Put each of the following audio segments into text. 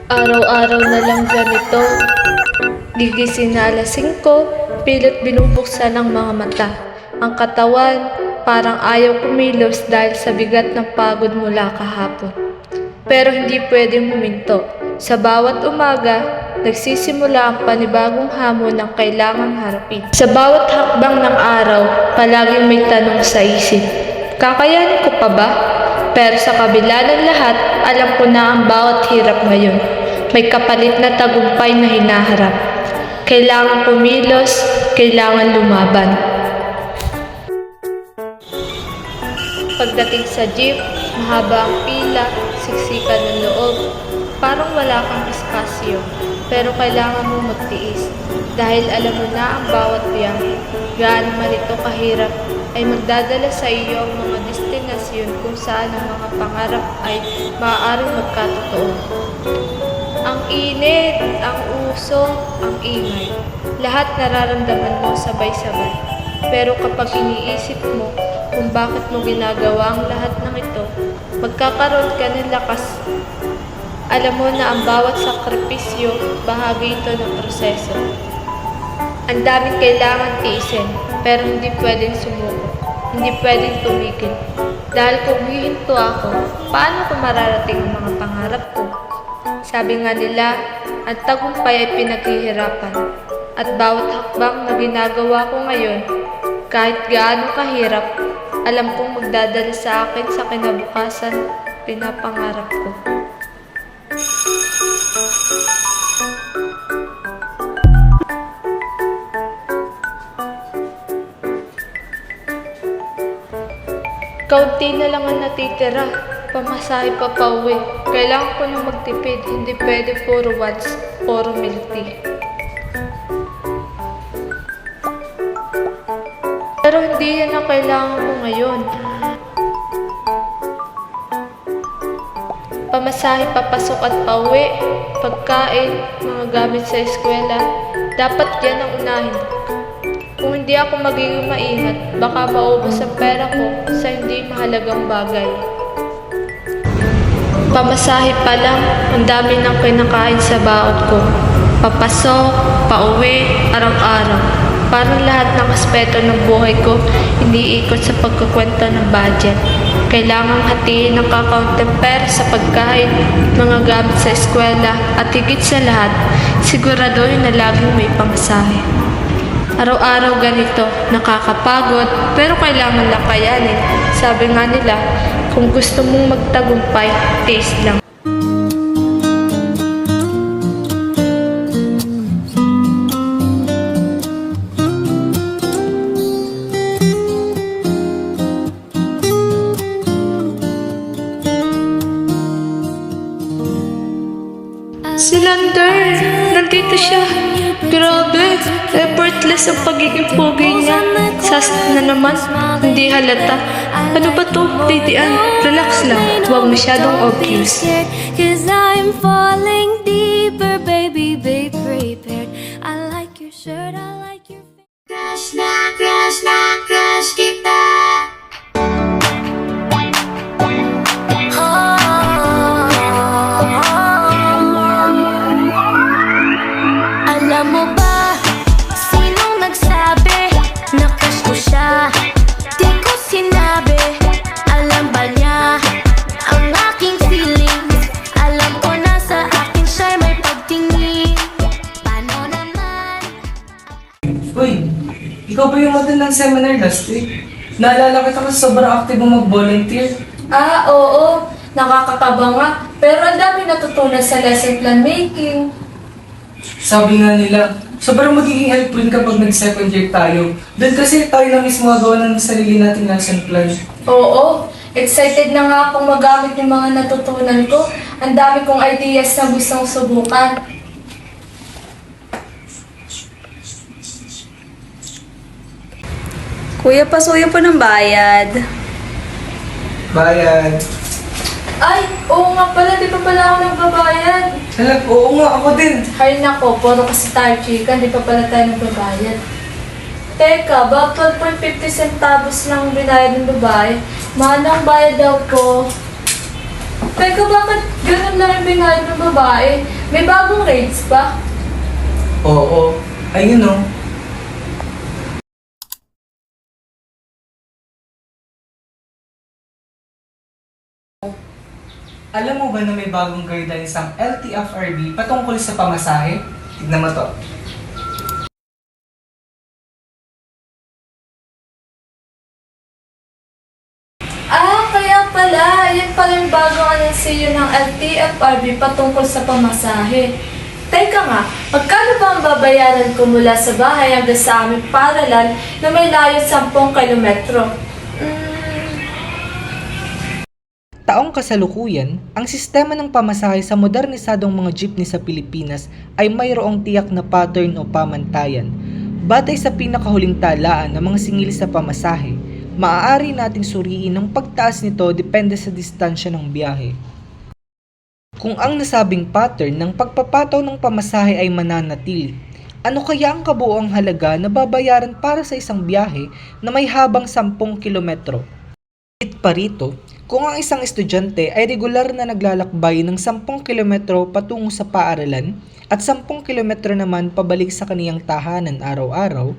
Araw-araw na lang ganito. Gigising na alas 5, pilit binubuksan ang mga mata. Ang katawan, parang ayaw kumilos dahil sa bigat ng pagod mula kahapon. Pero hindi pwedeng huminto. Sa bawat umaga, nagsisimula ang panibagong hamon ng kailangang harapin. Sa bawat hakbang ng araw, palaging may tanong sa isip. Kakayanin ko pa ba? Pero sa kabila ng lahat, alam ko na ang bawat hirap ngayon. May kapalit na tagumpay na hinaharap. Kailangan kumilos, kailangan lumaban. Pagdating sa jeep, mahaba ang pila, siksikan ng loob. Parang wala kang espasyo, pero kailangan mo magtiis. Dahil alam mo na ang bawat biyahe, gaano man ito kahirap, ay magdadala sa iyo ang mga destinasyon kung saan ang mga pangarap ay maaaring magkatotoo. Ang init, ang usok, ang ingay, lahat nararamdaman mo sabay-sabay. Pero kapag iniisip mo kung bakit mo ginagawa ang lahat ng ito, magkakaroon ka ng lakas. Alam mo na ang bawat sakripisyo, bahagi ito ng proseso. Ang daming kailangan tiisin, pero hindi pwedeng sumuko. Hindi pwedeng tumigil. Dahil kung hihinto ako, paano ko mararating ang mga pangarap ko? Sabi nga nila, ang tagumpay ay pinaghihirapan. At bawat hakbang na ginagawa ko ngayon, kahit gaano kahirap, alam kong magdadala sa akin sa kinabukasan, pinapangarap ko. Kaunti na lang ang natitira. Pamasahe pa pauwi. Kailangan ko na magtipid. Hindi pwede puro wants, puro milk tea. Pero hindi yan ang kailangan ko ngayon. Pamasahe papasok at pauwi. Pagkain, mga gamit sa eskwela. Dapat yan ang unahin. Kung hindi ako magiging maingat, baka maubos ang pera ko sa hindi mahalagang bagay. Pamasahe pa lang, ang dami ng kinakain sa baon ko. Papasok, pauwi, araw-araw. Parang lahat ng aspeto ng buhay ko, iniikot sa pagkukwento ng budget. Kailangang hatiin ng kakaunting pera sa pagkain, mga gamit sa eskwela, at higit sa lahat, siguraduhin na laging may pamasahe. Araw-araw ganito, nakakapagod, pero kailangan lang kayanin. Sabi nga nila, kung gusto mong magtagumpay, tiis lang. Si Lander, nandito siya. Grabe, effortless ang pagiging pogi niya. Sas na naman, hindi halata. Ano ba to, Lady Anne? Relax lang, huwag masyadong obvious. Cause I'm falling deeper, baby, be prepared. I like your shirt, I like your crush na crush kita. Alam mo ba, sinong nagsabi na crush ko siya? Di ko sinabi, alam ba niya ang aking feelings? Alam ko na sa akin siya'y may pagtingin. Paano naman? Uy, ikaw ba yung model ng seminar last week? Naalala kita kasi sobrang active mo mag-volunteer. Oo, nakakakaba nga. Pero ang dami natutunan sa lesson plan making. Sabi nga nila, sobrang magiging helpful kapag nag-second year tayo. Doon kasi tayo na mismo magawa ng sarili nating lesson plan. Oo, excited na nga akong magamit yung mga natutunan ko. Ang dami kong ideas na gustong subukan. Kuya, pasuyo po ng bayad. Bayad. Ay, oo nga pala, di pa pala ako nagbabayad. Alam, oo nga, ako din. Ay nako, puro kasi tayo chicken, di pa pala tayo nagbabayad. Teka, ba 12.50 centavos lang binayad ng babae? Mahal ang bayad daw ko. Teka, bakit ganun lang yung binayad ng babae? May bagong rates pa? Oo, ayun o. Alam mo ba na may bagong guidelines ang LTFRB patungkol sa pamasahe? Tignan mo to. Kaya pala. Yan pala yung bagong anunsiyo ng LTFRB patungkol sa pamasahe. Teka nga, magkano ba ang babayaran ko mula sa bahay hanggang sa aming paralan na may layo 10 kilometro? Taong kasalukuyan, ang sistema ng pamasahe sa modernisadong mga jeepney sa Pilipinas ay mayroong tiyak na pattern o pamantayan. Batay sa pinakahuling talaan ng mga singil sa pamasahe, maaari nating suriin ang pagtaas nito depende sa distansya ng biyahe. Kung ang nasabing pattern ng pagpapataw ng pamasahe ay mananatili, ano kaya ang kabuoang halaga na babayaran para sa isang biyahe na may habang 10 kilometro? Higit pa rito, kung ang isang estudyante ay regular na naglalakbay ng 10 kilometro patungo sa paaralan at 10 kilometro naman pabalik sa kaniyang tahanan araw-araw,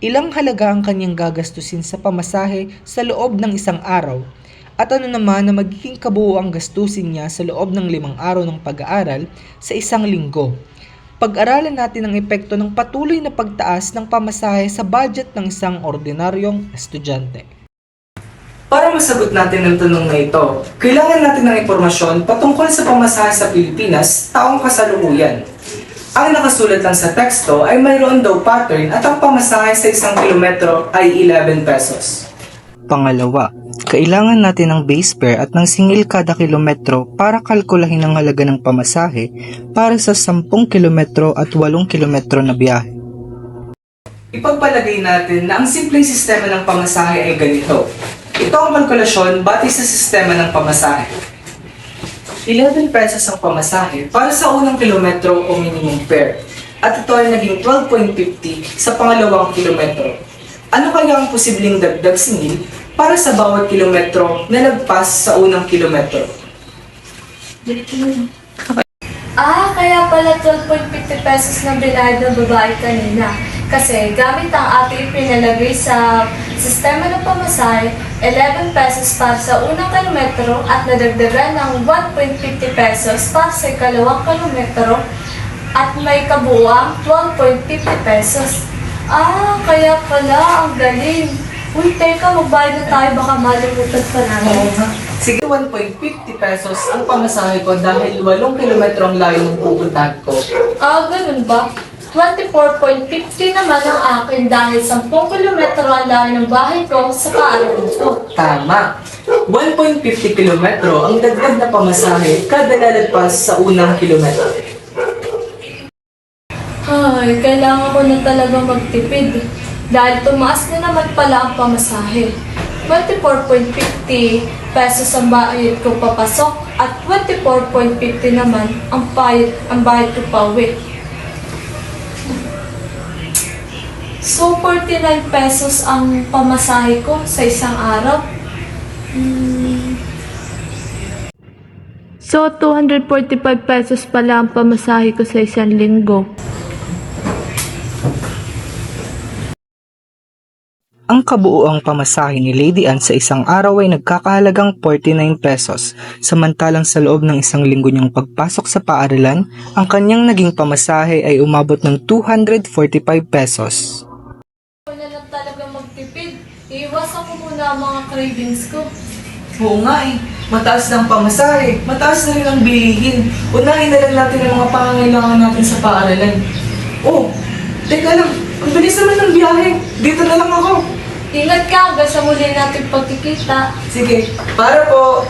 ilang halaga ang kanyang gagastusin sa pamasahe sa loob ng isang araw? At ano naman na magiging kabuoang gastusin niya sa loob ng 5 araw ng pag-aaral sa isang linggo? Pag-aralan natin ang epekto ng patuloy na pagtaas ng pamasahe sa budget ng isang ordinaryong estudyante. Para masagot natin ang tanong na ito, kailangan natin ng impormasyon patungkol sa pamasahe sa Pilipinas taong kasalukuyan. Ang nakasulat lang sa teksto ay mayroon daw pattern at ang pamasahe sa 1 kilometro ay 11 pesos. Pangalawa, kailangan natin ng base fare at ng singil kada kilometro para kalkulahin ang halaga ng pamasahe para sa 10 kilometro at 8 kilometro na biyahe. Ipagpalagay natin na ang simpleng sistema ng pamasahe ay ganito. Ito ang kalkulasyon batay sa sistema ng pamasahe. 11 pesos ang pamasahe para sa unang kilometro o minimum fare. At ito ay naging 12.50 sa pangalawang kilometro. Ano kaya ang posibleng dagdag singil para sa bawat kilometro na nagpas sa unang kilometro? Kaya pala 12.50 pesos na binayad ng babae kanina. Kasi gamit ang ating pinalagay sa sistema ng pamasahe, 11 pesos para sa unang kilometro at nadagdagan ng 1.50 pesos para sa ikalawang kilometro at may kabuuang 12.50 pesos. Kaya pala, ang galing. Uy, teka, magbayad na tayo, baka malimutan pa namin. Sige, 1.50 pesos ang pamasahe ko dahil 8 kilometro ang layo ng pupuntahan ko. Ganun ba? 24.50 naman ang akin dahil 10 kilometro ang layo ng bahay ko sa paaralan ko. Tama! 1.50 kilometro ang dagdag na pamasahe kada lalagpas sa unang kilometro. Ay, kailangan ko na talaga magtipid. Dahil tumaas na naman pala ang pamasahe. 24.50 pesos ang bayad ko papasok at 24.50 naman ang bayad ko pauwi. So, 49 pesos ang pamasahe ko sa isang araw. So, 245 pesos pala ang pamasahe ko sa isang linggo. Ang kabuuang pamasahe ni Lady Ann sa isang araw ay nagkakahalagang 49 pesos, samantalang sa loob ng isang linggo niyang pagpasok sa paaralan, ang kanyang naging pamasahe ay umabot ng 245 pesos. Ako na lang talaga magtipid. Iiwasan ko muna ang mga cravings ko. Oo nga eh, mataas na ang pamasahe, mataas na rin ang bilihin. Unahin na lang natin ang mga pangangailangan natin sa paaralan. Oh, teka lang, ang bilis naman ng biyahe. Dito na lang ako. Ingat ka hanggang sa muli natin pagkikita. Sige, para po.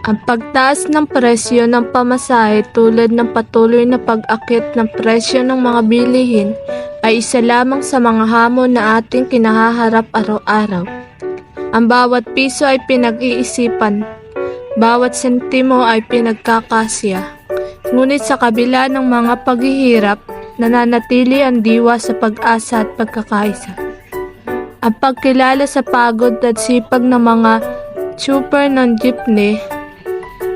Ang pagtaas ng presyo ng pamasahe tulad ng patuloy na pag-akit ng presyo ng mga bilihin ay isa lamang sa mga hamon na ating kinahaharap araw-araw. Ang bawat piso ay pinag-iisipan, bawat sentimo ay pinagkakasya. Ngunit sa kabila ng mga paghihirap, nananatili ang diwa sa pag-asa at pagkakaisa. Ang pagkilala sa pagod at sipag ng mga super ng jeepney,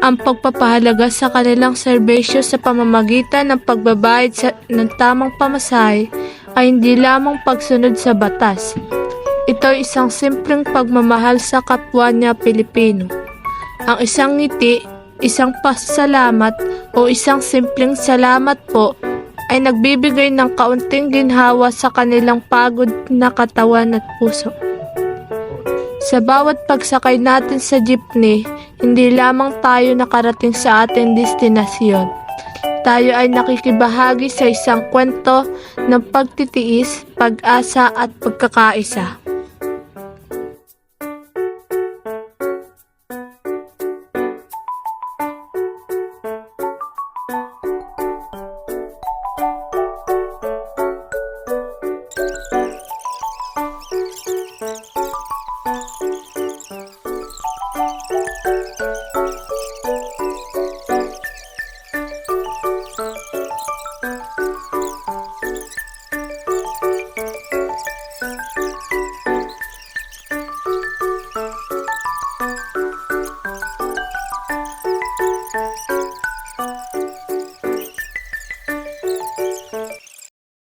ang pagpapahalaga sa kanilang serbisyo sa pamamagitan ng pagbabayad ng tamang pamasahe ay hindi lamang pagsunod sa batas. Ito ay isang simpleng pagmamahal sa kapwa niya Pilipino. Ang isang ngiti, isang pasasalamat o isang simpleng salamat po ay nagbibigay ng kaunting ginhawa sa kanilang pagod na katawan at puso. Sa bawat pagsakay natin sa jeepney, hindi lamang tayo nakarating sa ating destinasyon. Tayo ay nakikibahagi sa isang kwento ng pagtitiis, pag-asa at pagkakaisa.